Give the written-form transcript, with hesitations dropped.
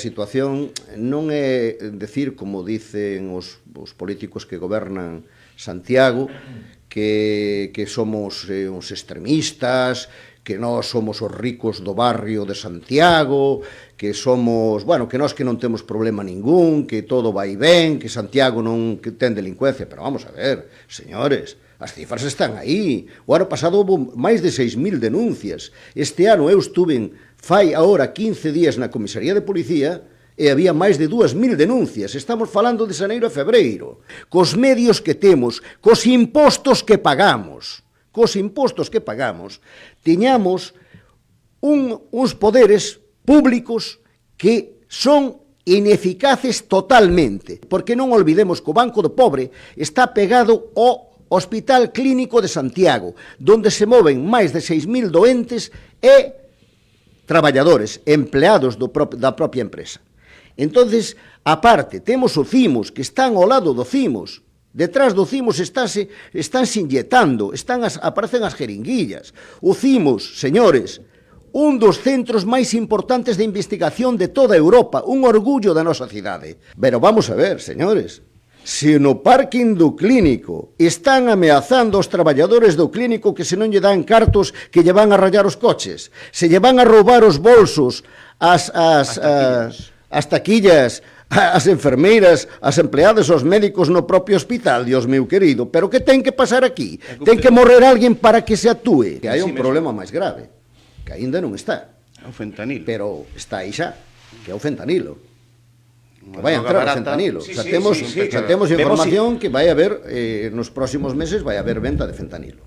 situación non é decir, como dicen os políticos que gobernan Santiago, que somos uns extremistas, que nós somos os ricos do barrio de Santiago, que somos, bueno, que nós que non temos problema ningún, que todo vai ben, que Santiago non ten delincuencia. Pero vamos a ver, señores, as cifras están aí. O ano pasado houve máis de 6.000 denuncias. Este ano eu estuve fai agora 15 días na comisaría de policía e había máis de 2.000 denuncias. Estamos falando de xaneiro a febreiro. Cos medios que temos, cos impostos que pagamos, tiñamos uns poderes públicos que son ineficaces totalmente. Porque non olvidemos que o Banco do Pobre está pegado ao Hospital Clínico de Santiago, donde se moven máis de 6.000 doentes e traballadores, empleados da propia empresa. Entonces, aparte, temos o CIMOS, que están ao lado do CIMOS. Detrás do CIMOS estánse inyectando, aparecen as jeringuillas. O CIMOS, señores, un dos centros máis importantes de investigación de toda Europa, un orgullo da nosa cidade. Pero vamos a ver, señores, se no parking do clínico están ameazando aos traballadores do clínico que se non lle dan cartos que lle van a rayar os coches, se lle van a roubar os bolsos, as taquillas, as enfermeiras, as empleadas, os médicos no propio hospital, Dios meu querido, pero que ten que pasar aquí? Ten que morrer alguén para que se actúe. Que hai un problema máis grave, que aínda non está. É o fentanilo. Pero está aí xa, que é o fentanilo. Que vai entrar o fentanilo. Xa temos información que vai haber, nos próximos meses vai haber venta de fentanilo.